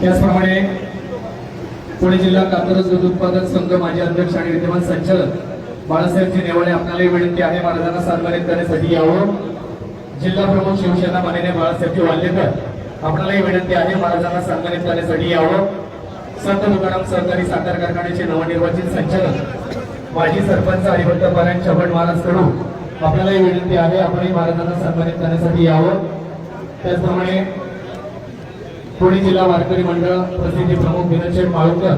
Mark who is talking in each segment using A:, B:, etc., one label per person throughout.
A: त्याचप्रमाणे पुणे जिल्हा कापूस दूध उत्पादक संघ माजी अध्यक्ष आणि विद्यमान संचालक बाळासाहेबजी नेवाळे आपल्याला विनंती आहे महाराजांना सन्मानित करण्यासाठी यावं। जिल्हा प्रमुख शिवसेना माननीय बाळासाहेबजी वाल्यकर आपल्यालाही विनंती आहे महाराजांना सन्मानित करण्यासाठी यावं। संत तुकाराम सहकारी साखर कारखान्याचे नवनिर्वाचित संचालक माजी सरपंच हरिभक्त पारायण चव्हाण महाराज कडू आपल्यालाही विनंती आहे आपणही महाराजांना सन्मानित करण्यासाठी यावं। त्याचप्रमाणे पुणे जिल्हा वारकरी मंडळ प्रसिद्धी प्रमुख विनोद माळुकर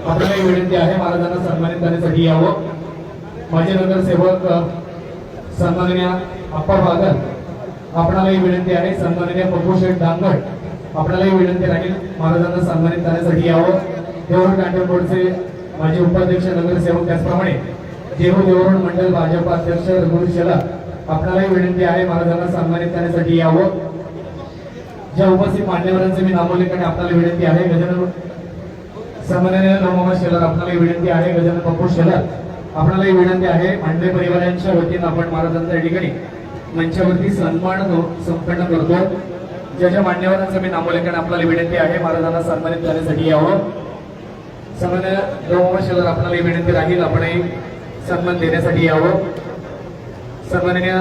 A: आपल्यालाही विनंती आहे महाराजांना सन्मानित करण्यासाठी यावं। माजी नगरसेवक सन्माननीय अप्पा बागर आपल्यालाही विनंती आहे सन्माननीय पप्पू शेठ डांगड आपल्यालाही विनंती राहील महाराजांना सन्मानित करण्यासाठी यावं। देवरुण कॅन्टोन बोर्डचे माजी उपाध्यक्ष नगरसेवक त्याचप्रमाणे देवरुण मंडळ भाजप अध्यक्ष रघुवीर शेलार आपल्यालाही विनंती आहे महाराजांना सन्मानित करण्यासाठी यावं। ज्या उपस्थित मान्यवरांचे मी नामोल्लेखन आपल्याला विनंती आहे गजानन सन्माननीय नवमामा शेलार आपल्याला विनंती आहे गजानन पप्पू शेलार आपल्यालाही विनंती आहे मांडवे परिवारांच्या वतीने आपण महाराजांचा या ठिकाणी मंचावरती सन्मान संपन्न करतो। ज्या मान्यवरांचं मी नामोल्लेखन आपल्याला विनंती आहे महाराजांना सन्मानित करण्यासाठी यावं। सन्माननीय नवमामा शेलार आपल्याला विनंती राहील आपणही सन्मान देण्यासाठी यावं। सन्माननीय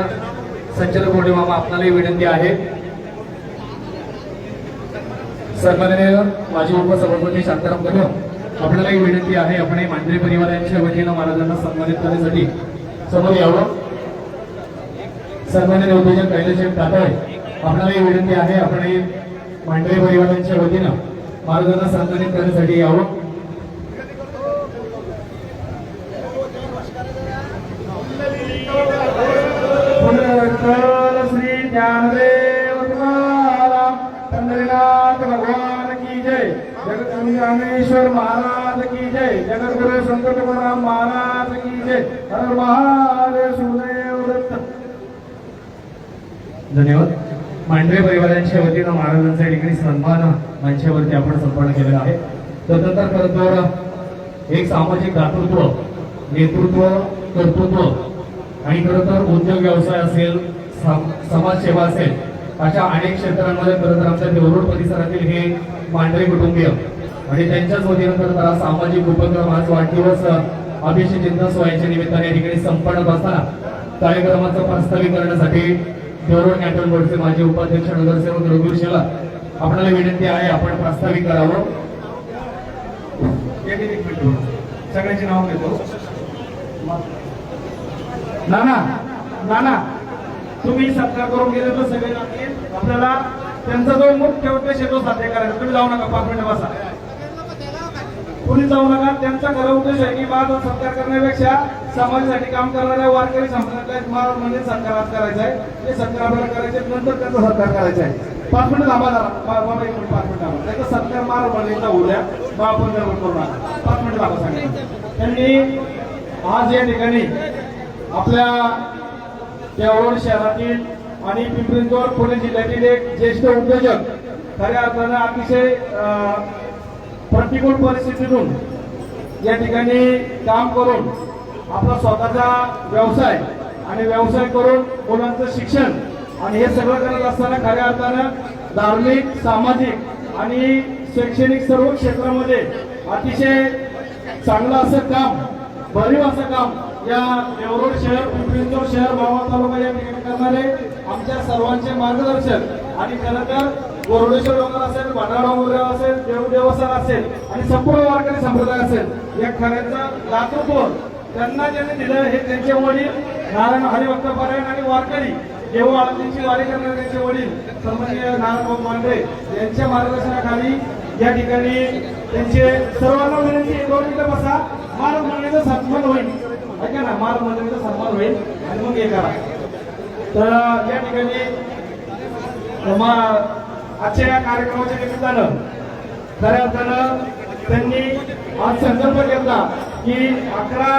A: संचालक मोठे मामा आपल्यालाही विनंती आहे सन्माननीय माजी उपसभापती शांताराम कदम आपल्यालाही विनंती आहे आपण मांढरे परिवारांच्या वतीनं महाराजांना सन्मानित करण्यासाठी समोर यावं। सन्माननीय उद्योजक कैलासजी तातळे आपल्यालाही विनंती आहे आपण मांढरे परिवारांच्या वतीनं महाराजांना सन्मानित करण्यासाठी यावं। श्री ज्ञानदेव पंढरीनाथ भगवान की जय। जगत रामेश्वर महाराज की जय। जगद्गुरु संत तुकाराम महाराज की जय। हर महादेव सुदेव दत्त। धन्यवाद। मांढरे परिवारांच्या वतीनं महाराजांच्या ठिकाणी सन्मान मंचावरती आपण संपन्न केलेला आहे। तदनंतर खरं तर एक सामाजिक दातृत्व नेतृत्व कर्तृत्व आणि खरं तर उद्योग व्यवसाय असेल समाजसेवा असेल अशा अनेक क्षेत्रांमध्ये खरं तर आमच्या देवरुण परिसरातील हे मांढरे कुटुंबीय आणि त्यांच्याच वतीनं खरं तर सामाजिक उपक्रम आज वाढदिवस अभिषेक चिंतन सोहळ्याच्या निमित्ताने या ठिकाणी संपन्न असताना कार्यक्रमाचं प्रास्ताविक करण्यासाठी देवरुण कॅन्टोन बोर्डचे माजी उपाध्यक्ष नगरसेवक रघुवीर शेलार आपल्याला विनंती आहे आपण प्रास्ताविक करावं। सगळ्यांची नाव घेतो। नाना नाना तुम्ही सत्कार करून गेले तर सगळे लागतील आपल्याला त्यांचा जो मुख्य उद्देश आहे तो साध्य करायचा। तुम्ही जाऊ नका 5 मिनिटं बसा कोणी जाऊ नका। त्यांचा खरा उद्देश आहे की बाद सत्कार करण्यापेक्षा समाजासाठी काम करणाऱ्या वारकरी संप्रदायात महाराज म्हणजे सत्कार करायचा आहे ते सत्कार आपल्याला करायचे नंतर त्यांचा सत्कार करायचा आहे। 5 मिनिटं थांबा जरा बाबा 1 मिनिट 5 मिनिटं थांबा त्याचा सत्कार महाराज म्हणण्याचा उद्या बा आपण करू नका 5 मिनिटं थांबा सांगितलं त्यांनी आज या ठिकाणी आपल्या देवरुण शहरातील आणि पिंपरी-चिंचवड पुणे जिल्ह्यातील एक ज्येष्ठ उद्योजक खऱ्या अर्थानं अतिशय प्रतिकूल परिस्थितीतून या ठिकाणी काम करून आपला स्वतःचा व्यवसाय आणि व्यवसाय करून मुलांचं शिक्षण आणि हे सगळं करत असताना खऱ्या अर्थानं धार्मिक सामाजिक आणि शैक्षणिक सर्व क्षेत्रामध्ये अतिशय चांगलं असं काम भरीव असं काम या देवरुण शहर पिंपरी-चिंचवड शहर मावळ तालुका या ठिकाणी करणारे आमच्या सर्वांचे मार्गदर्शक आणि खरं तर गोरडेश्वर डोंगर असेल भांडारा डोंगर असेल देवदेवस्थान असेल आणि संपूर्ण वारकरी संप्रदाय असेल या खऱ्याचं दातृत्व त्यांना ज्यांनी दिलं हे त्यांचे वडील नारायण हरिभक्त पारायण आणि वारकरी देव आळंदीची वारी करणारे त्यांचे वडील सन्माननीय नारायण मांढरे यांच्या मार्गदर्शनाखाली या ठिकाणी त्यांचे सर्वांना विनंती 2 मिनिटं बसा महाराज म्हणण्याचा सन्मान होईल ऐका ना महाराज म्हणण्याचा सन्मान होईल आणि मग हे करा। तर या ठिकाणी आजच्या या कार्यक्रमाच्या निमित्तानं खऱ्या अर्थानं त्यांनी आज संकल्प घेतला की 11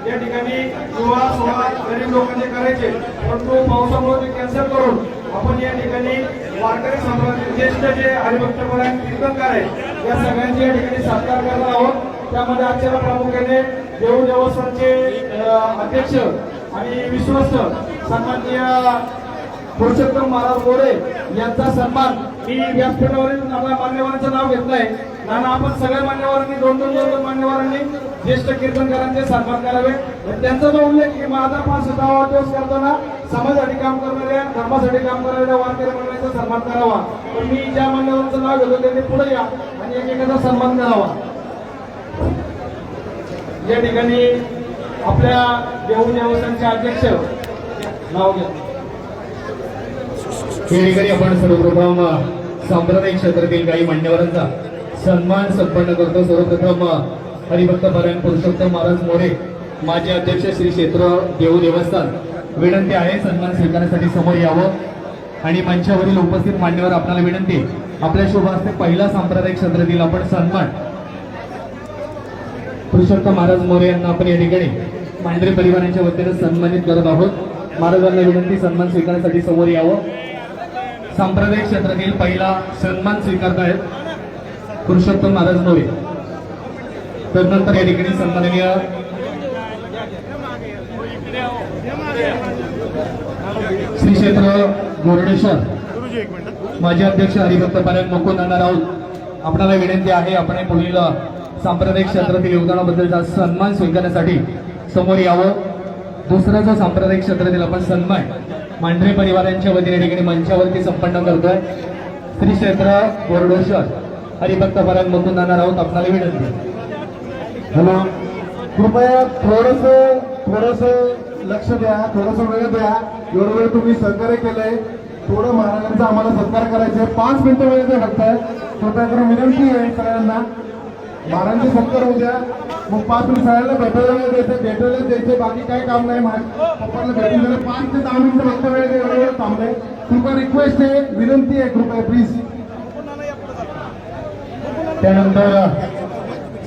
A: या ठिकाणी किंवा 16 गरीब लोकांचे करायचे परंतु पावसामुळे ते कॅन्सल करून आपण या ठिकाणी वारकरी संप्रदायातील ज्येष्ठ जे हरिभक्त पारायण कीर्तनकार आहेत या सगळ्यांची या ठिकाणी सत्कार करणार आहोत। त्यामध्ये आजच्या प्रामुख्याने देवदेवस्थानचे अध्यक्ष आणि विश्वस्त सन्माननीय पुरुषोत्तम महाराज मोरे यांचा सन्मान मी व्यासपीठावरील मान्यवरांचं नाव घेतलंय. नाना आपण सगळ्या मान्यवरांनी दोन मान्यवरांनी ज्येष्ठ कीर्तनकारांचे सन्मान करावे. त्यांचा जो उल्लेख की माझा 5 वाढदिवस करताना समाजासाठी काम करणाऱ्या धर्मासाठी काम करणाऱ्या वारकरी मंडळींचा सन्मान करावा. पण मी ज्या मान्यवरांचं नाव घेतो त्यांनी पुढे या आणि एकेकाचा सन्मान करावा. या ठिकाणी आपल्या देऊ देवस्थानचे अध्यक्ष नाव घ्या.
B: या ठिकाणी आपण सर्वप्रथम सांप्रदायिक क्षेत्रातील काही मान्यवरांचा सन्मान संपन्न करतो. सर्वप्रथम हरिभक्त पारायण पुरुषोत्तम महाराज मोरे माजी अध्यक्ष श्री क्षेत्र देऊ देवस्थान विनंती आहे सन्मान स्वीकारण्यासाठी समोर यावं. आणि मंचावरील उपस्थित मान्यवर आपल्याला विनंती आपल्या शुभ हस्ते पहिला सांप्रदायिक क्षेत्रातील आपण सन्मान पुरुषोत्तम महाराज मोरे यांना आपण या ठिकाणी मांढरे परिवारांच्या वतीने सन्मानित करत आहोत. महाराजांना विनंती सन्मान स्वीकारण्यासाठी समोर यावं. सांप्रदायिक क्षेत्रातील पहिला सन्मान स्वीकारत आहेत पुरुषोत्तम महाराज मोरे. तदनंतर या ठिकाणी सन्माननीय श्री क्षेत्र गोरडेश्वर माजी अध्यक्ष हरिभक्त पारायण मुकुंद अण्णा राऊत आपल्याला विनंती आहे आपण पुढील सांप्रदायिक क्षेत्रातील योगदानाबद्दलचा सन्मान स्वीकारण्यासाठी समोर यावं. दुसरा जो सांप्रदायिक क्षेत्रातील आपण सन्मान मांढरे परिवारांच्या वतीने ठिकाणी मंचावरती संपन्न करतोय श्री क्षेत्र गोरडेश्वर हरिभक्त पारायण मुकुंद अण्णा राऊत आपल्याला विनंती.
C: हॅलो, कृपया थोडस लक्ष द्या, थोडस वेळ द्या. एवढं वेळ तुम्ही सहकार्य केलंय, थोडं महाराजांचा आम्हाला सत्कार करायचे. 5 मिनिटं वेळ द्या फक्त. कृपया करून विनंती आहे सगळ्यांना महाराजांचे सत्कार होऊ द्या. मग 5 मिनिट सगळ्यांना भेटायला द्यायचे बाकी काय काम नाही. पप्पाला भेटून झालं 5 ते 10 मिनिटं फक्त वेळ द्या. एवढं वेळ थांबलंय. कृपया रिक्वेस्ट आहे, विनंती आहे, कृपया प्लीज.
B: त्यानंतर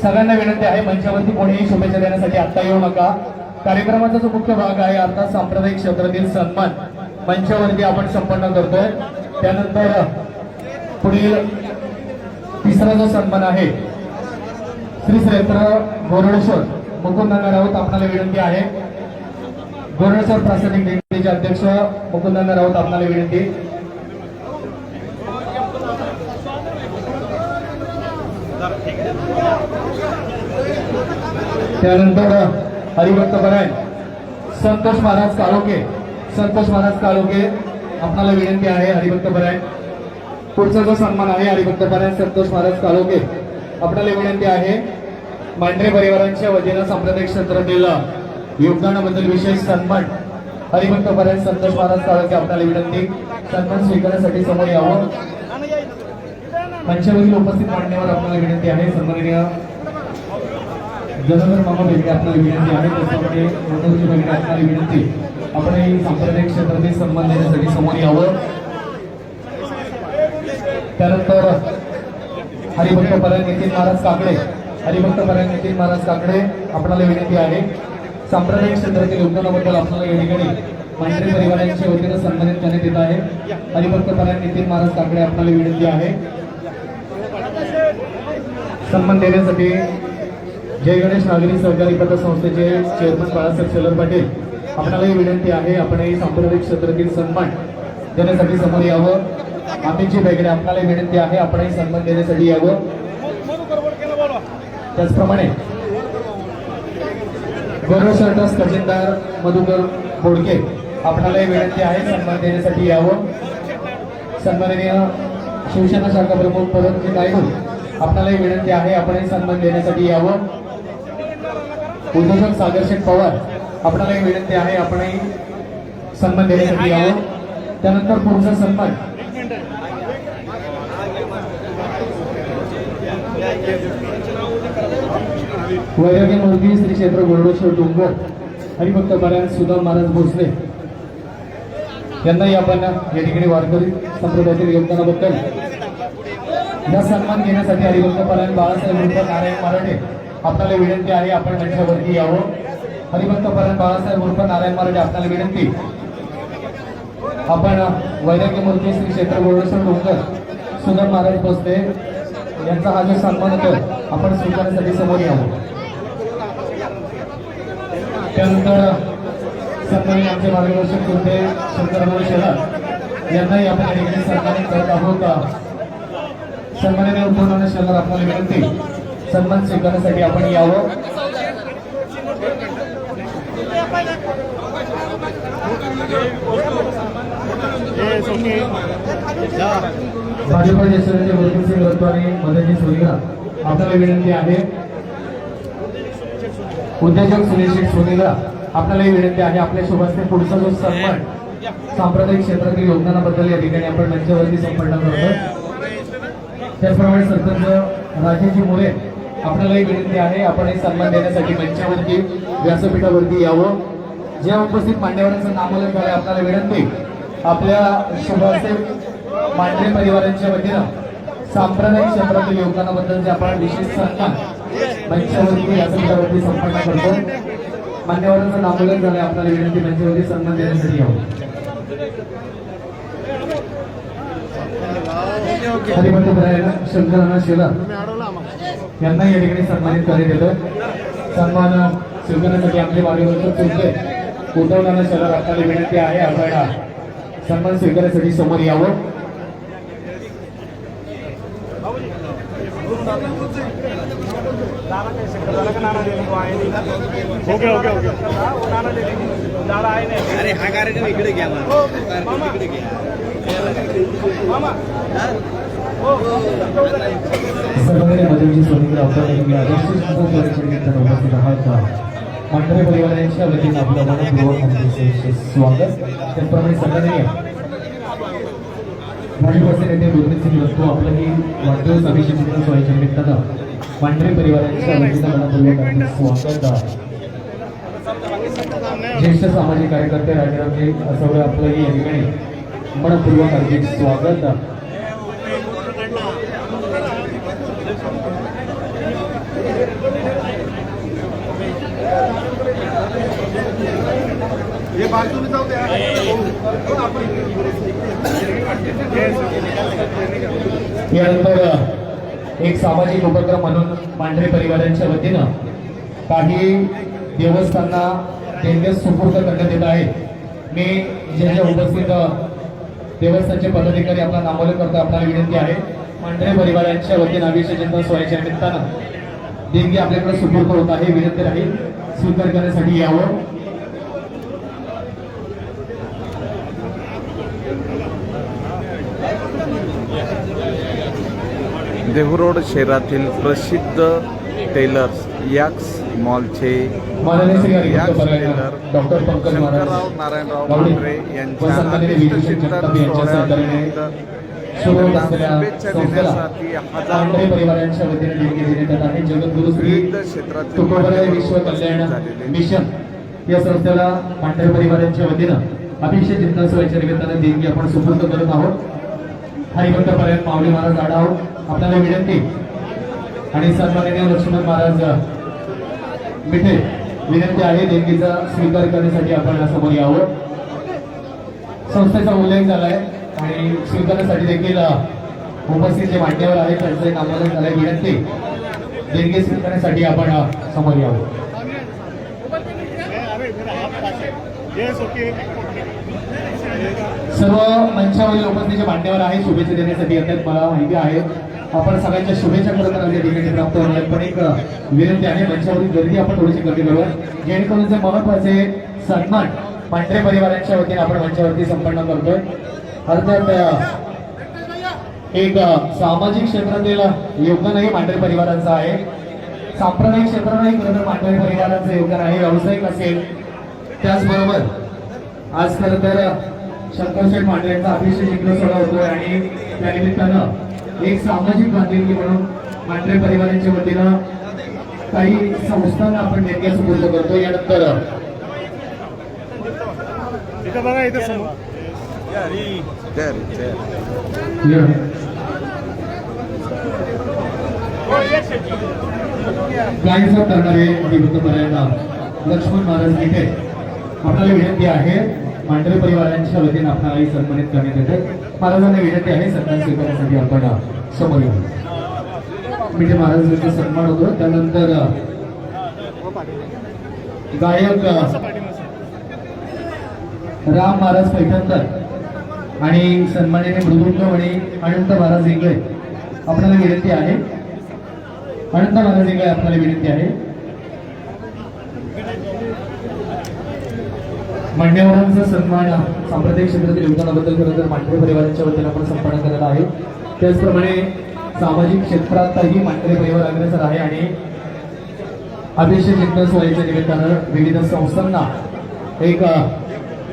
B: सगळ्यांना विनंती आहे मंचावरती कोणीही शुभेच्छा देण्यासाठी आता येऊ नका. कार्यक्रमाचा जो मुख्य भाग आहे अर्थात सांप्रदायिक क्षेत्रातील सन्मान मंचावरती आपण संपन्न करतोय. त्यानंतर पुढील तिसरा जो सन्मान आहे श्री क्षेत्र गोरडेश्वर मुकुंद अण्णा राऊत आपल्याला विनंती आहे. गोरडेश्वर प्रास्ताविक दिंडीचे अध्यक्ष मुकुंद अण्णा राऊत आपल्याला विनंती. त्यानंतर हरिभक्त पारायण संतोष महाराज काळोखे आपल्याला विनंती आहे. हरिभक्त पारायण पुढचा जो सन्मान आहे हरिभक्त पारायण संतोष महाराज काळोखे आपल्याला विनंती आहे. मांढरे परिवारांच्या वतीनं सांप्रदायिक क्षेत्रातील योगदानाबद्दल विशेष सन्मान हरिभक्त पारायण संतोष महाराज काळोखे आपल्याला विनंती सन्मान स्वीकारण्यासाठी समोर यावं. मंचावरील उपस्थित मान्यवर आपल्याला विनंती आहे. सन्माननीय जनार्दन मामा भेटले आपल्याला विनंती आहे. त्याच्यामध्ये मंडळची भेटले आपल्याला विनंती आपण सांप्रदायिक क्षेत्रातील सन्मान देण्यासाठी समोर यावं. त्यानंतर हरिभक्त पारायण नितीन महाराज काकडे आपल्याला विनंती आहे. सांप्रदायिक क्षेत्रातील योगदानाबद्दल आपल्याला या ठिकाणी मांढरे परिवारांच्या वतीनं सन्मानित करण्यात येत आहे. हरिभक्त पारायण नितीन महाराज काकडे आपल्याला विनंती आहे. सन्मान देण्यासाठी जय गणेश नागरी सहकारी पतसंस्थेचे चेअरमन बाळासाहेब शेलर पाटील आपल्यालाही विनंती आहे आपणही सांप्रदायिक क्षेत्रातील सन्मान देण्यासाठी समोर यावं. अमितजी बेगडे आपल्याला विनंती आहे आपणही सन्मान देण्यासाठी यावं. त्याचप्रमाणे गोरडेश्वर ट्रस्ट खजिनदार मधुकर बोडके आपल्यालाही विनंती आहे सन्मान देण्यासाठी यावं. सन्माननीय शिवसेना शाखा प्रमुख परमजी नायडू आपल्यालाही विनंती आहे आपणही सन्मान देण्यासाठी यावं. उद्योजक सागरशेठ पवार आपल्यालाही विनंती आहे आपणही सन्मान देण्यासाठी यावं. त्यानंतर पुढचा सन्मान वैरागी मूर्ती श्री क्षेत्र गोरडेश्वर डोंगर हरिभक्त पारायण सुदाम महाराज भोसले यांनाही आपण या ठिकाणी वारकरी संप्रदायातील योगदानाबद्दल या सन्मान घेण्यासाठी हरिभक्त पारायण बाळासाहेब उर्फ नारायण मराठे आपल्याला विनंती आहे आपण मंचावरती यावं. हरिभक्त पारायण बाळासाहेब उर्फ नारायण मराठे आपल्याला विनंती आपण वैरागी मूर्ती श्री क्षेत्र गोरडेश्वर डोंगर सुदाम महाराज भोसले यांचा हा जो सन्मान होतो आपण स्वीकारण्यासाठी समोर यावं. त्यानंतर सन्माननीय आमचे मार्गदर्शक होते शंकरराव शेलार यांनाही आपण या ठिकाणी सन्मानित करत आहोत. सन्माननीय उद्धवनारायण शर्मा आपल्याला विनंती, सन्मान स्वीकारण्यासाठी आपण यावं. भाजपा देशाचे वकील रत्व आणि मदनजी सोनिया आपल्याला विनंती आहे. उद्योजक सुनील शेठ सोनीला आपल्यालाही विनंती आहे. आपल्या शुभास्ते पुढचा जो सन्मान सांप्रदायिक क्षेत्रातील योगदानाबद्दल या ठिकाणी आपण मंचावरती संपन्न करतो. त्याचप्रमाणे सरपंच राजेजी मोरे आपल्यालाही विनंती आहे, आपण एक सन्मान देण्यासाठी मंचावरती व्यासपीठावरती यावं. ज्या उपस्थित मान्यवरांचं नामोल्लेख झालं आपल्याला विनंती, आपल्या शुभास्ते मांढरे परिवारांच्या वतीनं सांप्रदायिक क्षेत्रातील योगदानाबद्दलचे आपण विशेष सन्मान मंचावरती व्यासपीठावरती संपन्न करतो. मान्यवरांचं नामोल्लेख झालं आपल्याला विनंती, मंचावरती सन्मान देण्यासाठी यावं. हरिभक्त शंकरांना शेलार यांना या ठिकाणी सन्मानित करण्यात येतं. सन्मान स्वीकारण्यासाठी आपले मान्यवर चुलते उद्धवनारायण शेलार आपल्याला विनंती आहे, आपण सन्मान स्वीकारण्यासाठी समोर यावं.
D: अरे हा कार्यक्रम इकडे घ्या इकडे घ्या.
B: सर्वजण मदनजी सोनीकर आपल्याला उपस्थित आहात. मांढरे परिवारांच्या वतीनं आपलं मनपूर्वक स्वागत. त्याचप्रमाणे सन्माननीय भाजपचे नेते गुरमीतसिंग रत्तो आपलंही वाढदिवस अभिषेक सोहळ्याच्या निमित्तानं मांढरे परिवारांच्या वतीनं मनपूर्वक स्वागत. ज्येष्ठ सामाजिक कार्यकर्ते राजारामजी असवडे आपलंही या ठिकाणी मनपूर्वक हार्दिक स्वागत. यानंतर एक सामाजिक उपक्रम म्हणून मांढरे परिवारांच्या वतीनं काही देवस्थांना देणग्या सुपूर्द करण्यात येत आहे. मी ज्या उपस्थित देवस्थानचे पदाधिकारी आपला नामोल्लेख करता आपल्याला विनंती आहे, मांढरे परिवारांच्या वतीनं अभिषेक चिंतन सोहळ्याच्या निमित्तानं देणगी आपल्याकडे सुपूर्द होत आहे. विनंती राहील स्वीकार करण्यासाठी यावं.
E: देहूरोड शहरातील प्रसिद्ध टेलर्स याक्स मॉलचे
B: माननीय श्री हरिभक्त
E: याक्स
B: परायण
E: टेलर
B: डॉक्टर पंकज महाराज
E: शंकरराव नारायणराव
B: गावडे
E: मांढरे
B: व
E: यांच्या
B: सन्माननीय विजय जगताप यांच्या सहकार्याने सुरू होत असलेल्या
E: शुभेच्छा
B: संस्थेला
E: देण्यासाठी
B: मांढरे
E: हजारो
B: परिवारांच्या वतीने देणगी देण्यात येत आहे. जगद्गुरु श्री
E: विविध क्षेत्रातील
B: तुकोबराय विश्व कल्याण
E: झालेले
B: मिशन या संस्थेला मांढरे परिवारांच्या वतीनं अभिषेक चिंतन सोहळ्याच्या निमित्तानं देणगी आपण सुपूर्द करत आहोत. हरिभक्त परायण माऊली महाराज आढाव आपल्याला विनंती आणि सन्माननीय लक्ष्मण महाराज मिठे विनंती आहे, देणगीचा स्वीकार करण्यासाठी आपण समोर यावं. संस्थेचा उल्लेख झालाय आणि स्वीकारण्यासाठी देखील उपस्थित जे मान्यवर आहेत त्यांचे नामोल्लेख झालाय. विनंती देणगी स्वीकारण्यासाठी आपण समोर यावं. सर्व मंचावरील उपस्थित जे मान्यवर आहेत शुभेच्छा देण्यासाठी येतात. मला माहिती आहे आपण सगळ्यांच्या शुभेच्छा करत या ठिकाणी प्राप्त होणार, पण एक विनंती आहे मंचावरील गर्दी आपण थोडीशी कमी करूया, जेणेकरून जे महत्वाचे सन्मान मांढरे परिवारांच्या वतीने आपण मंचावरती संपन्न करतोय. अर्थात एक सामाजिक क्षेत्रातील योगदानही मांढरे परिवारांचं आहे. सांप्रदायिक क्षेत्रातही खरं तर मांढरे परिवारांचं योगदान आहे. व्यावसायिक असेल, त्याचबरोबर आज खरं तर शंकरशेठ मांढरे यांचा अभिषेक जिंकला सोहळा होतोय आणि त्या निमित्तानं एक सामाजिक बांधिलकी म्हणून मांढरे परिवारांच्या वतीनं काही संस्थांना आपण देणग्या सुपूर्द करतो. यानंतर गायचा करणारे हरिभक्त परायण लक्ष्मण महाराज मिठे आपल्याला विनंती आहे, मांढरे परिवारांच्या वतीने आपल्यालाही सन्मानित करण्यात येते. महाराजांना विनंती आहे सन्मान स्वीकारण्यासाठी आपण समोर येऊ. मिठे महाराजांचा सन्मान होतो. त्यानंतर गायक राम महाराज पैठणकर आणि सन्माननीय मृदुंग आणि अनंत महाराज इंगळे आपल्याला विनंती आहे. अनंत महाराज इंगळे आपल्याला विनंती आहे. मान्यवरांचा सन्मान सांप्रदायिक क्षेत्रातील योगदानाबद्दल खरं तर मांढरे परिवाराच्या वतीने आपण संपन्न करत आहे. त्याचप्रमाणे सामाजिक क्षेत्रातही मांढरे परिवार अग्रेसर आहे आणि अभिषेक चिंतन सोहळ्याच्या निमित्तानं विविध संस्थांना एक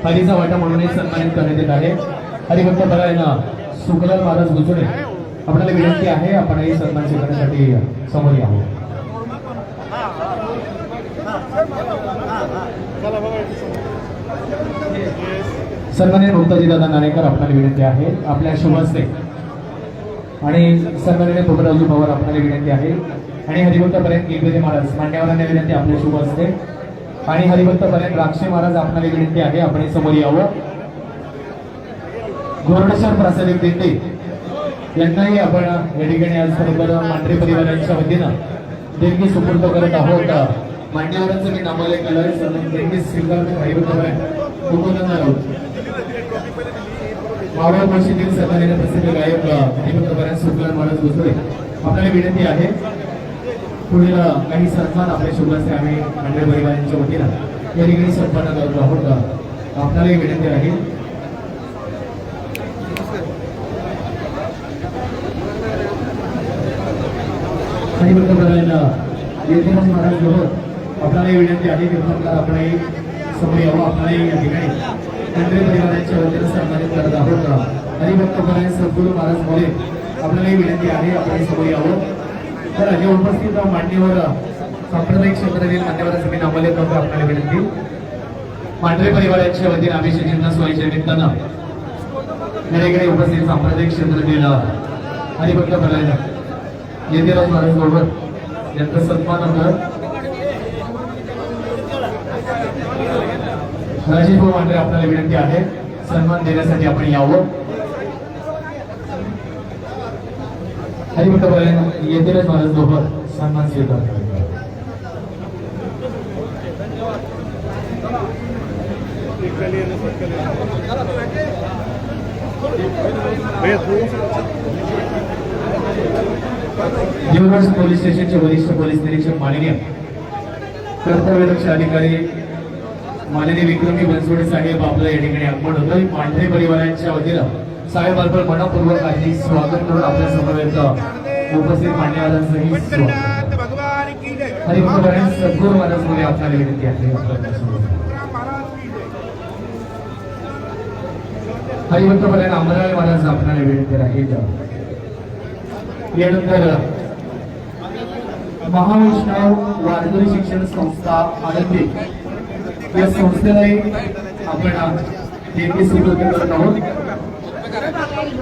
B: हरीचा वाटा म्हणून सन्मानित करण्यात येत आहे. हरिभक्त परायण सुखलाल महाराज गुजरे आपल्याला विनंती आहे आपण हे सन्मान स्वीकारण्यासाठी समोर यावं. सन्माननीय मुक्ताजी दादा नाणेकर आपल्याला विनंती आहे आपल्या शुभ हस्ते आणि सन्माननीय पोपटरावजी पवार आपल्याला विनंती आहे आणि हरिभक्त पर्यंत गिरगिरे महाराज मान्यवरांना विनंती आपल्या शुभ हस्ते आणि हरिभक्त पर्यंत राक्षे महाराज आपल्याला विनंती आहे आपण समोर यावं. गोरडेश्वर प्रासादिक दिंडे यांनाही आपण या ठिकाणी आज खरोखर मांढरे परिवारांच्या वतीनं देणगी सुपूर्द करत आहोत. मान्यवरांचं मी नामोल्लेख केलं आहे. देणगी स्वीकार हरिभक्त पर्यंत मावळ मशीतील सन्माननीय प्रसिद्ध गायक हरिभक्त पर्यंत सुखलाल महाराज गुजरे आपल्याला विनंती आहे पुढील काही सन्मान आपल्या शुभ हस्ते आम्ही मांढरे परिवारांच्या वतीनं या ठिकाणी संपन्न करत आहोत. आपल्यालाही विनंती आहे. हरिभक्त पर्यंत कीर्तनदास महाराज बरोबर आपल्यालाही विनंती आहे कीर्तनकार आपणही समोर यावं. आपल्यालाही या ठिकाणी मांढरे परिवारांच्या वतीनं सन्मानित करत आहोत. हरिभक्त पर्यंत सद्गुरू महाराज मोरे आपल्यालाही विनंती आहे आपणही समोर यावं. तर जे उपस्थित मान्यवर सांप्रदायिक क्षेत्रातील मान्यवरांचं मी नामोल्लेख करतो आपल्याला विनंती. मांढरे परिवारांच्या वतीने अभिषेक चिंतन सोहळ्याच्या निमित्तानं या ठिकाणी उपस्थित सांप्रदायिक क्षेत्रातील हरिभक्त पर्यंत यतीराज महाराज बरोबर यांचा सन्मान होतं. राजेश भाऊ मांढरे आपल्याला विनंती आहे सन्मान देण्यासाठी आपण यावं. हरिभक्त पर्यंत यतीराज महाराज बरोबर सन्मान स्वीकार देवगड पोलीस स्टेशनचे वरिष्ठ पोलीस निरीक्षक माननीय कर्तव्यदक्ष अधिकारी माननीय विक्रमी बनसोडे साहेब आपलं या ठिकाणी आगमन होतं. मांढरे परिवारांच्या वतीनं साहेब आपण मनपूर्वक हार्दिक स्वागत करून आपल्या समवेत उपस्थित मान्यवरांचंही स्वागत. हरिभक्त पर्यंत सद्गुरू महाराज मोरे आपल्याला विनंती आहे. हरिभक्त पर्यंत अमराळे महाराज आपल्याला विनंती आहे. यानंतर महावैष्णव वारकरी शिक्षण संस्था आनंदी या संस्थेलाही आपण देणगी सुपूर्द करत आहोत.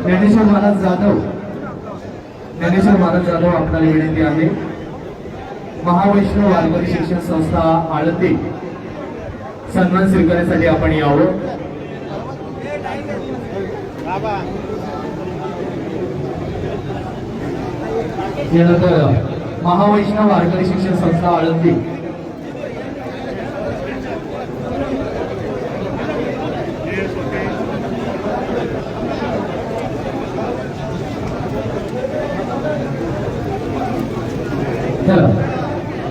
B: ज्ञानेश्वर महाराज जाधव आपल्याला विनंती आहे. महावैष्णव वारकरी शिक्षण संस्था आळंदी सन्मान स्वीकारण्यासाठी आपण यावं. यानंतर महावैष्णव वारकरी शिक्षण संस्था आळंदी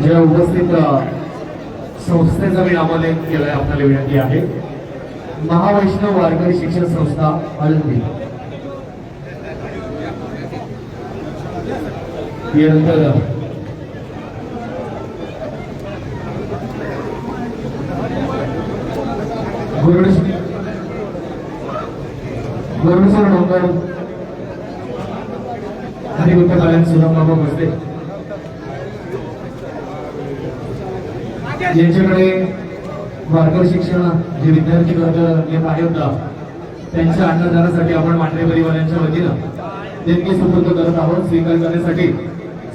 B: ज्या उपस्थित संस्थेचा मी नामोल्लेख केलाय आपल्याला विनंती आहे. महावैष्णव वारकरी शिक्षण संस्था आळंदी. यानंतर गोरडेश्वर डोंगर हरिभक्त पर्यंत सुदामबाबा बसले ज्यांच्याकडे वारकरी शिक्षण जे विद्यार्थी वर्ग येत आहे होता त्यांच्या अन्नदानासाठी आपण मांढरे परिवारांच्या वतीनं देणगी सुपूर्द करत आहोत. स्वीकार करण्यासाठी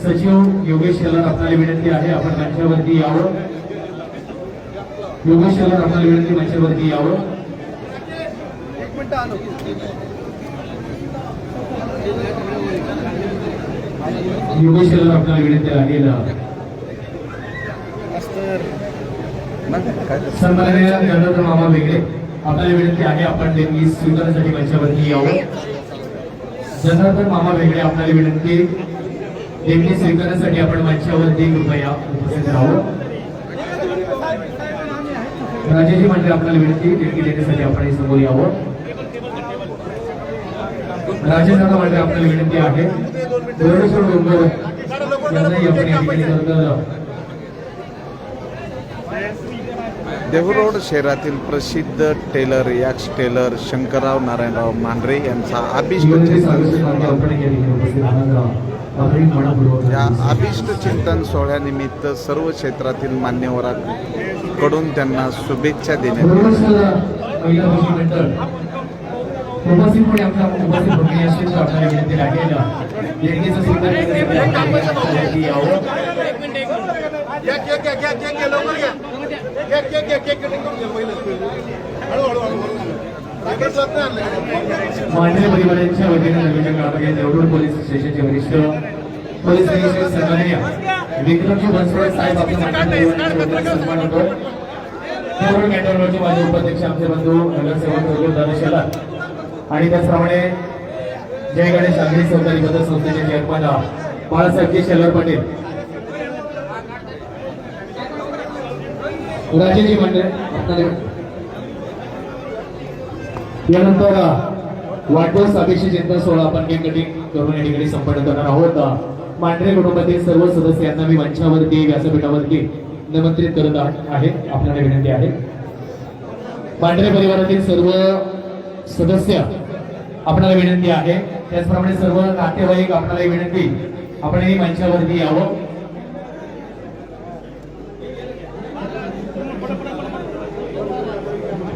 B: सचिव योगेश शेलार आपल्याला विनंती आहे आपण मंचावरती यावं. योगेश शेलार आपल्याला विनंती मंचावरती यावं. योगेश शेलार आपल्याला विनंती आहे. सन्माननीय गणेश मामा वेगळे आपल्याला विनंती आहे आपण देणगी स्वीकारण्यासाठी मंचावरती यावं. जनार्दन मामा वेगळे आपल्याला विनंती देणगी स्वीकारण्यासाठी आपण मंचावरती कृपया उपस्थित राहावं. राजेजी मंडळी आपल्याला विनंती देणगी देण्यासाठी आपण समोर यावं. राजे दादा मंडळी आपल्याला विनंती आहे दोरेश्वर डोंगर यांनाही आपण या ठिकाणी
E: देहूरोड शहरातील प्रसिद्ध टेलर यक्स टेलर शंकरराव नारायणराव मांढरे यांचा अभिष्ट या अभिष्ट चिंतन सोहळ्यानिमित्त सर्व क्षेत्रातील मान्यवरांकडून त्यांना शुभेच्छा देण्यात
B: मांढरे परिवारांच्या वतीने देवरूड पोलीस स्टेशनचे वरिष्ठ पोलीस निरीक्षक सन्माननीय विक्रमजी बनसोडे साहेब आपल्या सन्मान होतो. देवरूड कॅन्टोन्मेंटचे माजी उपाध्यक्ष आमचे बंधू नगरसेवक दादा शेलार आणि त्याचप्रमाणे जय गणेश आगरी सहकारी बदल संस्थेचे चेअरमन बाळासाहेबजी शेलार पाटील. राजेजी मंडळ यानंतर वाढदिवस अभिषेक चिंतन सोहळा आपण केक कटिंग करून या ठिकाणी संपन्न करणार आहोत. मांढरे कुटुंबातील सर्व सदस्यांना मी मंचावरती व्यासपीठावरती निमंत्रित करत आहे. आपल्याला विनंती आहे मांढरे परिवारातील सर्व सदस्य आपल्याला विनंती आहे. त्याचप्रमाणे सर्व नातेवाईक आपल्याला विनंती आपणही मंचावरती यावं.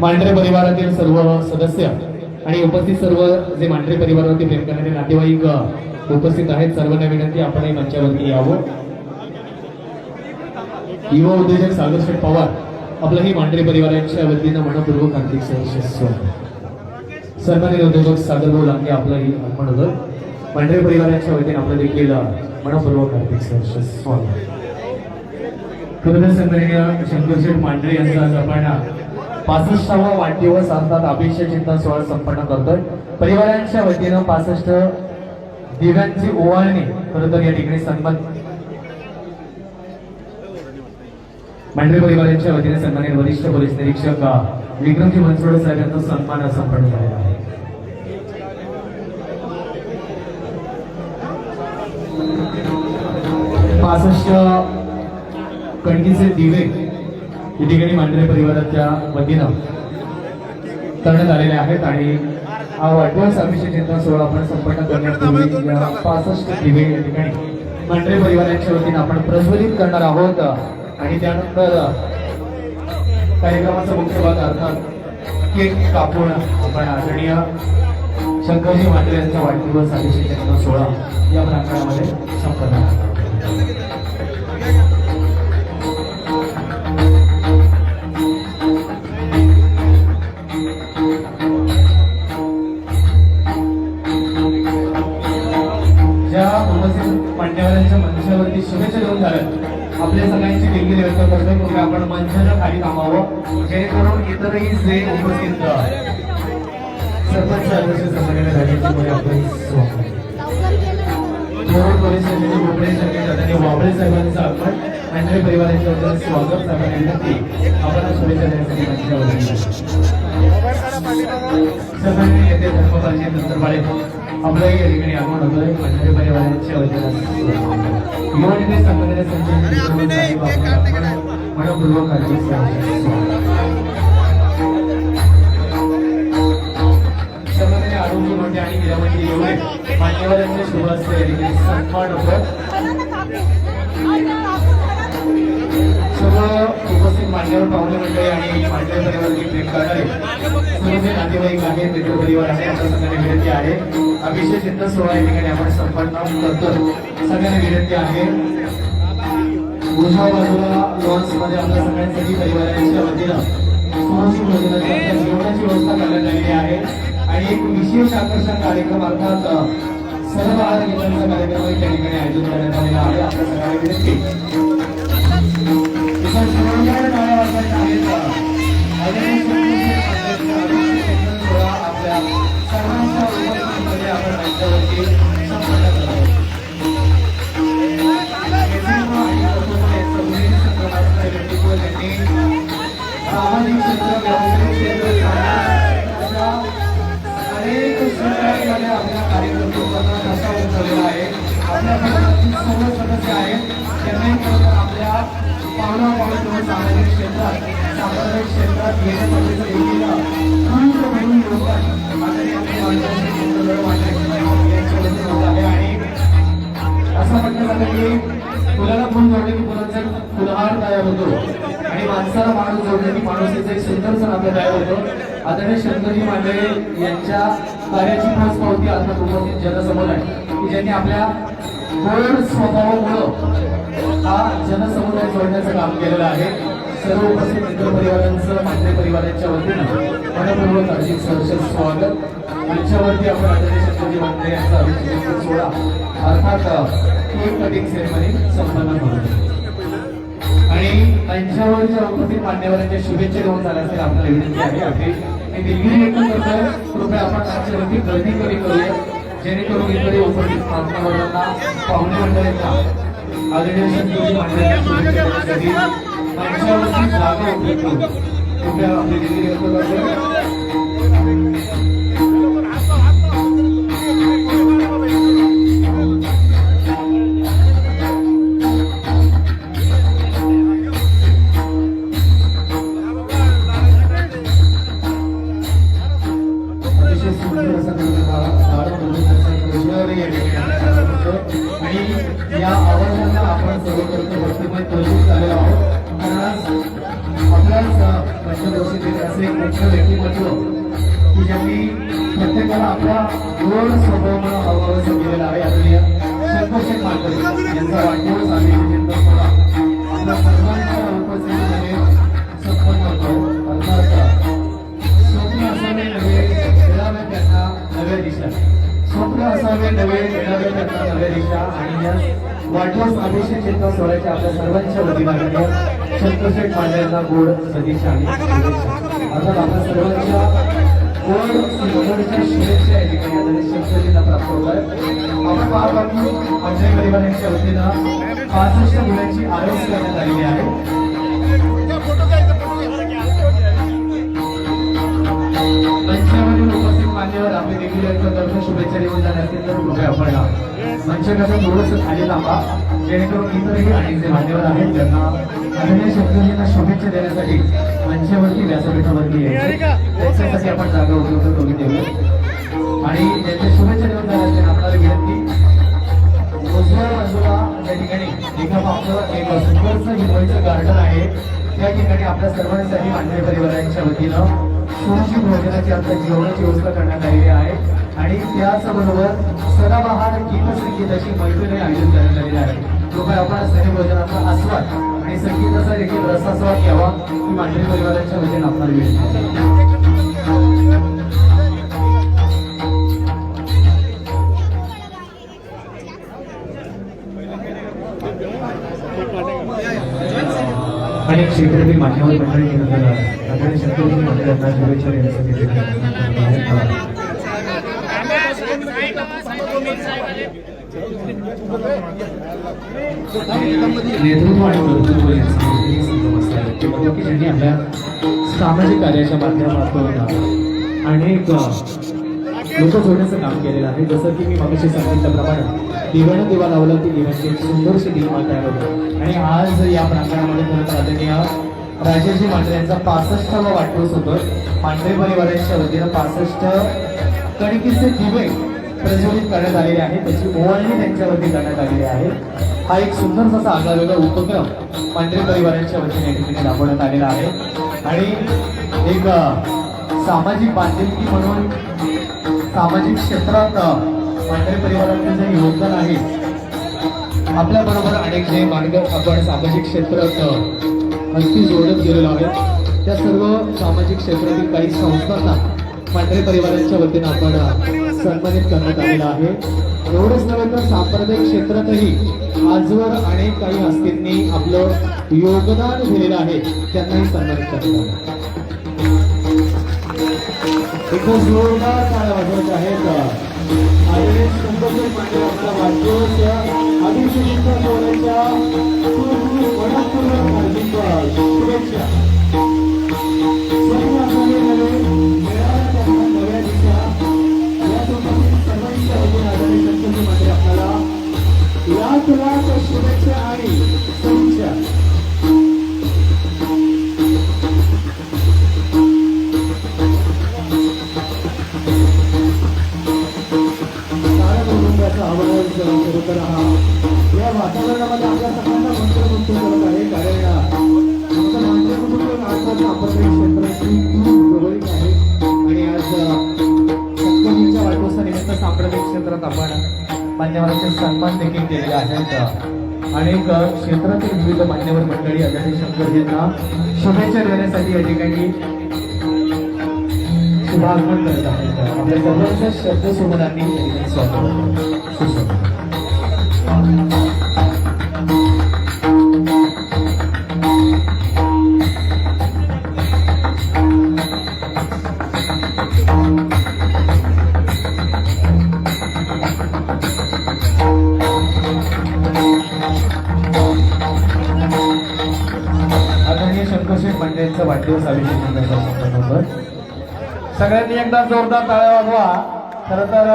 B: मांढरे परिवारातील सर्व सदस्य आणि उपस्थित सर्व जे मांढरे परिवारावरती प्रेम करणारे नातेवाईक उपस्थित आहेत सर्वांना विनंती आपणही मंचावरती यावं. युवा उद्योजक सागर शेठ पवार आपल्याही मांढरे परिवाराच्या वतीनं मनपूर्वक हार्दिक सहर्ष सन्मानित उद्योजक सागर भाऊ लांगे आपलाही आगमन होतं. मांढरे परिवाराच्या वतीने आपलं देखील मनपूर्वक हार्दिक सहर्ष स्वागत. खरं सन्माननीय शंकर शेठ मांढरे यांचा आज आपण 65वा वाढदिवस अर्थात अभिषेक चिंतन सोहळा संपन्न करतोय. परिवारांच्या वतीनं 65 दिव्यांची ओवाळणी खरं तर या ठिकाणी सन्मान मांढरे परिवारांच्या वतीने सन्मानित वरिष्ठ पोलीस निरीक्षक विक्रमजी बनसोडे साहेब यांचा सन्मान संपन्न झालेला आहे. कणकीचे दिवे या ठिकाणी मांढरे परिवाराच्या वतीनं करण्यात आलेले आहेत आणि हा वाढदिवस अभिषेक चिंतन सोहळा आपण संपन्न करण्यापूर्वी या 65 दिवे या ठिकाणी मांढरे परिवाराच्या वतीनं आपण प्रज्वलित करणार आहोत आणि त्यानंतर कार्यक्रमाचा मुख्य भाग अर्थात केक कापून आपण आदरणीय शंकरजी मांढरे यांचा वाढदिवस अभिषेक चिंतन सोहळा या प्रांगणामध्ये संपन्न करणार. मान्यवरांच्या मंचावरती शुभेच्छा देऊन झाल्यात आपल्या सगळ्यांची दिलगिरी व्यक्त करतोय मग आपण मंचाच्या खाली थांबावं जेणेकरून इतरही जे उपस्थित सरपंच सदस्य सन्माननीय राजेंचे आपण पोलीस स्टेशनचे भोपळे साहेब वाबळे साहेबांचं आगमन मांढरे परिवाराच्या वतीने स्वागत साहेबांनी विनंती आपण शुभेच्छा देण्यासाठी मंचावर सन्माननीय नेते धर्मपालजी नंतरबाळे आपल्याही या ठिकाणी आगमन होतोय. मांढरे परिवाराच्या वतीने युवा नेते सन्माननीय संजय मनपूर्वक हार्दिक सन्माननीय आरोग्य मंत्री आणि क्रीडामंत्री एवढे मान्यवरांचे शुभ असते या ठिकाणी सन्मान होतो. सर्व उपस्थित मान्यवर पाहुणे मंडळी आणि मांढरे परिवाराची प्रेम करणारे सर्व जे नातेवाईक आहेत मित्र परिवार आहे आपल्या सगळ्यांना विनंती आहे अभिषेक चिंतन सोहळा या ठिकाणी आपण संपन्न करतो. सगळ्यांना विनंती आहे उजव्या बाजूला लॉन्स मध्ये आपल्या सगळ्यांसाठी परिवाराच्या वतीनं जेवणाची व्यवस्था करण्यात आलेली आहे आणि एक विशेष आकर्षण कार्यक्रम अर्थात सहभाग गीतांचा कार्यक्रम त्या ठिकाणी आयोजित करण्यात आलेला आहे. आपल्या सगळ्यांना विनंती आहेत माध्यमावरती संपन्न करतो. सामाजिक क्षेत्र, व्यावसायिक क्षेत्र, अशा अनेक क्षेत्रांमध्ये आपल्या कार्यकर्त्यांना ठसा उमटवलेला आहे. आपल्या समाजातील सर्व सदस्य आहेत त्यांनी आपल्या पावला सामाजिक क्षेत्रात सांप्रदायिक क्षेत्रात येण्यासाठी देखील पूर्ण म्हणून योगदान आदरणीय आपले यांच्याबद्दल होत आहे. आणि असं म्हटलं जातं की फुलाला फुल जोडले की फुलांचा फुलहार तयार होतो आणि माणसाला माणूस जोडले की माणुसकीचं एक सुंदर सण आपलं तयार होतो. आदरणीय शंकरजी मांडे यांच्या कार्याची पोच पावती आता उपस्थित जनसमोर आहे की ज्यांनी आपल्या गोड स्वभावामुळं हा जनसमुदाय जोडण्याचं काम केलेलं आहे. सर्व उपस्थित मित्र परिवारांचं मांडे परिवारांच्या वतीनं मनपूर्वक हार्दिक सहर्ष स्वागत. यांच्यावरती आपण आदरणीय शंकरजी मांडे यांचा अभिषेक सोहळा अर्थात केक कटिंग सेरेमनी संपन्न करतो. आणि त्यांच्यावरच्या उपस्थित मान्यवरांच्या शुभेच्छा देऊन झाल्या असेल आपल्याला विनंती आहे. आपली मी दिलगिरी व्यक्त करतोय, कृपया आपण त्यांच्यावरती गर्दी कमी करूया जेणेकरून इकडे उपस्थित मान्यवरांना पाहुणे मंडळींना आदरणीय शंकरजी मांडे यांच्या शुभेच्छा देण्यासाठी त्यांच्यावरती जागा उपलब्ध होईल. कृपया आपली दिलगिरी व्यक्त करतोय. आणि या आवाजाला आपण सर्वप्रथम भक्तिमय तोलून झालेलो आहोत. कारण आपल्याच पंचवर्षी असे एक मोठं व्यक्तिमत्व की ज्यांनी प्रत्येकाला आपला गोड स्वभावामुळे हवाहवासा केलेला आहे. आदरणीय शंकरशेठ मांडे यांचा वाढदिवस आम्ही आपल्या सर्वांच्या उपस्थितीमध्ये संपन्न होतो. अर्थात स्वप्न असावे नवे मिळावे त्यांना नव्या दिशा, स्वप्न असावे नवे मिळावे त्यांना नव्या दिशा. आणि या वाढदिवस अभिषेक चिंता सोहळ्याच्या आपल्या सर्वांच्या वतीनं शंकरशेठ मांडे यांना गोड सदिच्छा आणि शुभेच्छा. अर्थात आपल्या सर्वांच्या गोड सुंदरच्या शुभेच्छा या ठिकाणी आदरणीय शंकरजींना प्राप्त होत आहे. आपण पाहतो की मांडे परिवारांच्या वतीनं 65 मुलांची आरोग्य करण्यात आलेली आहे. मंचावरील उपस्थित मान्यवर आपले देखील तर्फे शुभेच्छा देऊन जाणार असतील तर कृपया आपण मंचाकडे थोडंसं खाली लांबा जेणेकरून इतरही अनेक जे मान्यवर आहेत त्यांना आदरणीय शंकरजींना शुभेच्छा देण्यासाठी मंचावरती व्यासपीठावरती यायचे त्याच्यासाठी आपण जागा उपलब्ध करून देऊया. आणि त्यांच्या शुभेच्छा देऊन जाणार असतील आपल्याला विनंती उजव्या बाजूला त्या ठिकाणी एका आपलं एक सुंदरचं हिरवळीचं गार्डन आहे. त्या ठिकाणी आपल्या सर्वांसाठी मांडे परिवारांच्या वतीनं सोमशी भोजनाची आता जेवणाची व्यवस्था करण्यात आलेली आहे. आणि त्याचबरोबर सदाबहार गीतसंगीत अशी मैत्रीने आयोजन करण्यात आलेले आहे. कृपया आपण सनी भोजनाचा आस्वाद आणि संगीताचा देखील रसास्वाद घ्यावा ही मांडे परिवारांच्या वतीनं आपल्याला विनंती. अनेक क्षेत्रातील मान्यवर मंडळी आदरणीय शंकरजी मांडे यांना शुभेच्छा देण्यासाठी नेतृत्व आणि कर्तृत्व यांनी ज्यांनी आपल्या सामाजिक कार्याच्या माध्यमातून अनेक लोक जोडण्याचं काम केलेलं आहे. जसं की मी मगाशी सांगितल्याप्रमाणे दिव्यानं दिवा लावला की दिव्यांची एक सुंदरशी दिवा तयार होतो. आणि आज या प्रांगणामध्ये खरं तर आदरणीय राजेशजी मांडे यांचा 65वा वाढदिवस होतो. मांडे परिवारांच्या वतीनं 65 कणकीचे दिवे प्रज्वलित करण्यात आलेले आहे. त्याची ओवाळणी त्यांच्यावरती करण्यात आलेली आहे. हा एक सुंदर असा आगळा वेगळा उपक्रम मांडे परिवारांच्या वतीने या ठिकाणी राबवण्यात आलेला आहे. आणि एक सामाजिक बांधिलकी म्हणून सामाजिक क्षेत्रात मांडे परिवारांचं जे योगदान आहे आपल्या बरोबर अनेक जे मार्ग आपण सामाजिक क्षेत्रात हस्ती जोडत गेलेलो आहे त्या सर्व सामाजिक क्षेत्रातील काही संस्थांना मांडे परिवारांच्या वतीनं आपण सन्मानित करण्यात आलेला आहे. एवढंच नव्हे तर सांप्रदायिक क्षेत्रातही आजवर अनेक काही हस्तींनी आपलं योगदान दिलेलं आहे त्यांनाही सन्मानित करण्यात आलं. एक जोरदार टाळ्या वाजवत आहेत
C: आदरणीय शंकरदेव पाटील आपला वाढदिवस आदिवासींच्या सोहळ्याच्या मनपूर्वक हार्दिक शुभेच्छा. सर्व आचार्याकडे मिळाल्या त्यांना नव्या दिशा या सोबत सर्वांच्या वतीने आदरणीय शंकरदेव पाटील आपल्याला लाख शुभेच्छा आणि सदिच्छा. आवाहन करत राहा. या वातावरणामध्ये आपल्या सगळ्यांना मंत्रमुग्ध करत आहे. कारण आमचं मंत्रकुटुंब नाटकाचं आपत्कालीन क्षेत्राची खूप जवळीक आहे. आणि आज
B: सप्तमीच्या वाढदिवसानिमित्त सांप्रदायिक क्षेत्रात आपण मान्यवरांचे सन्मान देखील केलेले आहेत. अनेक क्षेत्रातील विविध मान्यवर मंडळी आदरणीय शंकरजींना शुभेच्छा देण्यासाठी या ठिकाणी शुभागमन करत आहेत. आपल्या सर्वांच्या श्रद्धेसोबतांनी स्वागत सुस्वागत. आदरणीय शंकरशेठ मंडळींचा वाढदिवस अभिषेक संपन्न होतं. सगळ्यांनी एकदा जोरदार टाळ्या वाजवा. खरं तर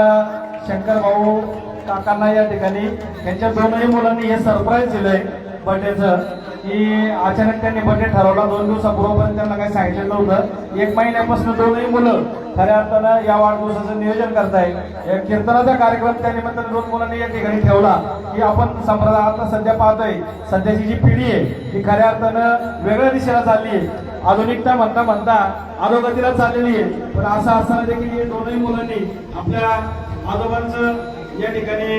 B: शंकर भाऊ काकांना या ठिकाणी त्यांच्या दोनही मुलांनी हे सरप्राईज दिलंय बर्थडेचं, की अचानक त्यांनी बर्थडे ठरवला. 2 दिवसापूर्वीपर्यंत त्यांना काही सांगितलं नव्हतं. 1 महिन्यापासून दोनही मुलं खऱ्या अर्थानं या वाढदिवसाचं नियोजन करताय. एक कीर्तनाचा कार्यक्रम त्यानिमित्त 2 मुलांनी या ठिकाणी ठेवला, की आपण संप्रदाय आता सध्या पाहतोय सध्याची जी पिढी आहे ती खऱ्या अर्थानं वेगळ्या दिशेला चालली आहे. आधुनिकता म्हणता अधोगतीला चाललेली आहे. पण असं असताना देखील या दोनही मुलांनी आपल्या आजोबांचं या ठिकाणी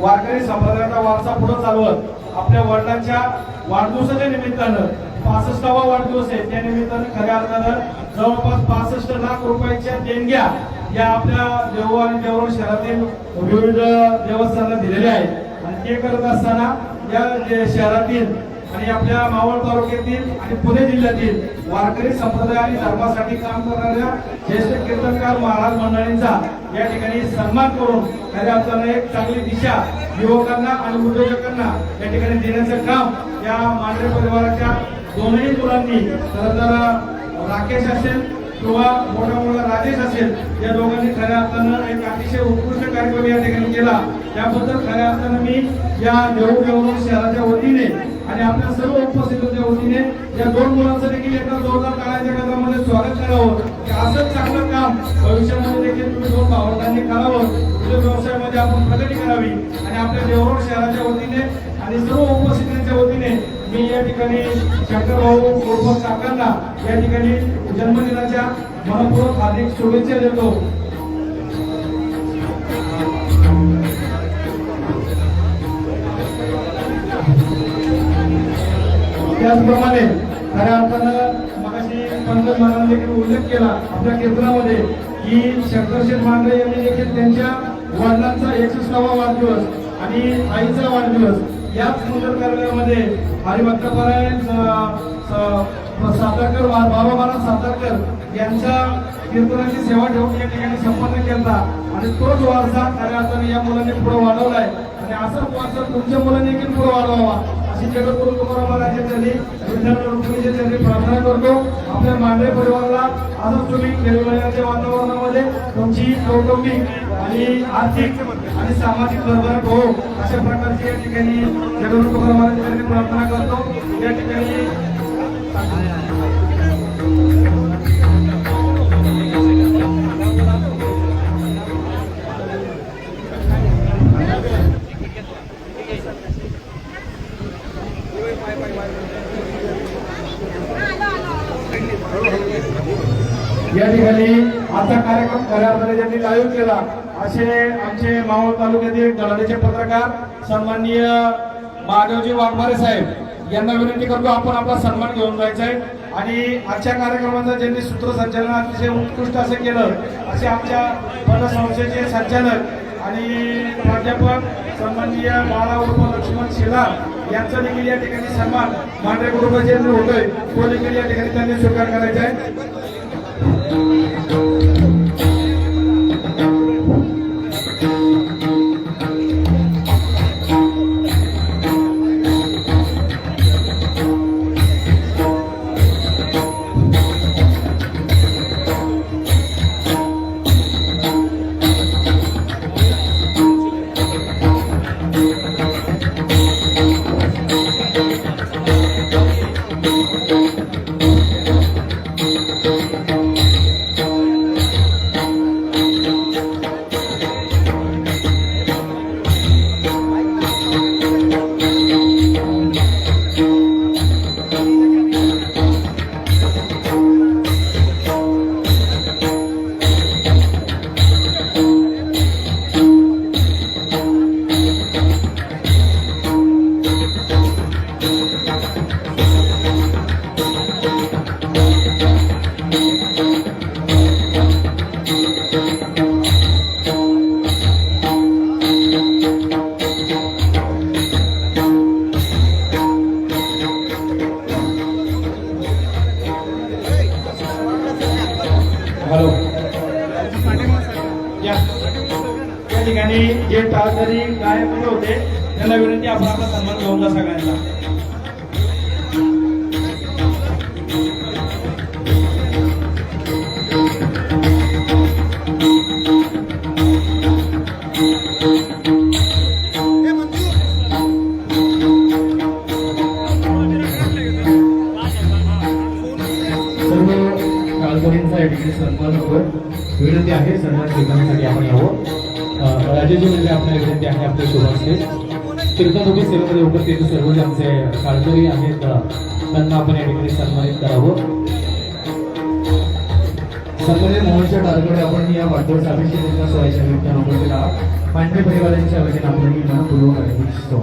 B: वारकरी संप्रदायाचा वारसा पुढे चालवत आपल्या वडिलांच्या वाढदिवसाच्या निमित्तानं 65वा वाढदिवस आहे त्या निमित्तानं खऱ्या अर्थानं जवळपास 65 लाख रुपयाच्या देणग्या या आपल्या देऊळ आणि देऊळ शहरातील विविध देवस्थानांना दिलेल्या आहेत. आणि ते करत असताना या शहरातील आणि आपल्या मावळ तालुक्यातील आणि पुणे जिल्ह्यातील वारकरी संप्रदाय आणि धर्मासाठी काम करणाऱ्या ज्येष्ठ कीर्तनकार महाराज मंडळींचा या ठिकाणी सन्मान करून खऱ्या अर्थानं एक चांगली दिशा युवकांना आणि उद्योजकांना या ठिकाणी देण्याचं काम या मांढरे परिवाराच्या दोनही मुलांनी खरं तर राकेश असेल किंवा मोठा राजेश असेल या दोघांनी खऱ्या अर्थानं एक अतिशय उत्कृष्ट कार्यक्रम या ठिकाणी केला. त्याबद्दल खऱ्या अर्थानं मी या देऊळ शहराच्या वतीने आणि आपल्या सर्व उपस्थितांच्या वतीने या 2 मुलांचं देखील एकदा जोरदार टाळ्यांच्या गजरामध्ये स्वागत करावं. की असंच चांगलं काम भविष्यामध्ये देखील तुम्ही 2 भावंडांनी करावं. उद्योग व्यवसायामध्ये आपण प्रगती करावी. आणि आपल्या देवरोड शहराच्या वतीने आणि सर्व उपस्थितांच्या वतीने मी या ठिकाणी शंकर भाऊ उर्फ काकांना या ठिकाणी जन्मदिनाच्या मनपूर्वक हार्दिक शुभेच्छा देतो. त्याचप्रमाणे खऱ्या अर्थानं मगाशी पंडित महाराजांनी देखील उल्लेख केला आपल्या कीर्तनामध्ये की शंकरशेठ मांढरे यांनी देखील त्यांच्या वडिलांचा 61वा वाढदिवस आणि आईचा वाढदिवस याच सुंदर कार्यालयामध्ये हरिभक्तपरायण सातारकर बाबा महाराज सातारकर यांच्या कीर्तनाची सेवा ठेवून या ठिकाणी संपन्न केला. आणि तोच वारसा खऱ्या अर्थाने या मुलांनी पुढे वाढवलाय. आणि असाच वारसा तुमच्या मुलांनी देखील पुढे वाढवावा अशी जगद्गुरु तुकाराम महाराजांच्या चरणी विठ्ठल रुक्मिणीच्या चरणी प्रार्थना करतो. आपल्या मांढरे परिवाराला आजच तुम्ही खेळवण्याच्या वातावरणामध्ये तुमची कौटुंबिक आणि आर्थिक आणि सामाजिक भरभराट हो अशा प्रकारची या ठिकाणी जगद्गुरु तुकाराम महाराजांच्या चरणी प्रार्थना करतो. या ठिकाणी आजचा कार्यक्रम खऱ्या अर्थाने ज्यांनी लाईव्ह केला असे आमचे मावळ तालुक्यातील गडाचे पत्रकार सन्माननीय महादेवजी वाघमारे साहेब यांना विनंती करतो आपण आपला सन्मान घेऊन जायचा आहे. आणि आजच्या कार्यक्रमाचं ज्यांनी सूत्रसंचालन अतिशय उत्कृष्ट असं केलं असे आमच्या पदसंस्थेचे संचालक आणि प्राध्यापक सन्माननीय बाळा उर्फ लक्ष्मण शेलार यांचा देखील या ठिकाणी सन्मान मांढरे कुटुंबाचे होतोय तो देखील या ठिकाणी त्यांनी स्वीकार करायचा आहे.
A: पुढे होते त्यांना विनंती आपण आपला सन्मान घेऊन जा सगळ्यांचा.
B: सर्व काळकरींचा या ठिकाणी सन्मान होतो. विनंती आहे सन्मान स्वीकारण्यासाठी आपण यावं. राजेजी म्हणजे आपल्याला विनंती आहे आपल्या शुभास्ते कीर्तनोपी सेवेमध्ये उपस्थित सर्व जे आमचे काळकरी आहेत त्यांना आपण या ठिकाणी सन्मानित करावं. सन्मानित मोहनच्या टारगडे आपण या वाढदिवस अभिषेक सोहळ्याच्या निमित्तानं उपस्थित आहात. पांढरे परिवारांच्या वतीने आपण ही मनपूर्वक आदरांजली इच्छितो.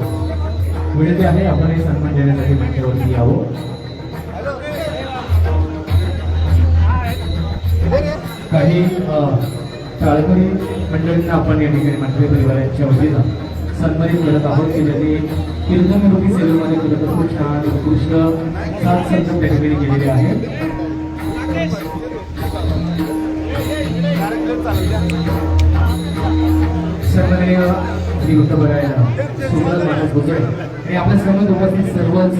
B: विनंती आहे आपण हे सन्मान देण्यासाठी मंचावरती यावं. काही टाळकरी मंडळींना आपण या ठिकाणी मंडळी परिवाराच्या वतीनं सन्मानित करत आहोत की ज्यांनी कीर्तनरूपी सेवेमध्ये करत छान उत्कृष्ट साथ संगत त्या ठिकाणी केलेले आहेत. सन्माननीय श्री उत्तमराया सुमन मानस भोसले आणि आपल्या समोर उपस्थित सर्वच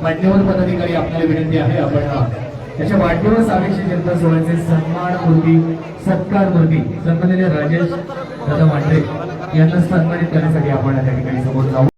B: मान्यवर पदाधिकारी आपल्याला विनंती आहे आपण त्याच्या वाढदिवस आवेशी जनता सोहळ्याचे सन्मान मूर्ती सत्कार मूर्ती सन्माननीय राजेश दादा मांढरे यांना सन्मानित करण्यासाठी आपण त्या ठिकाणी समोर जाऊ.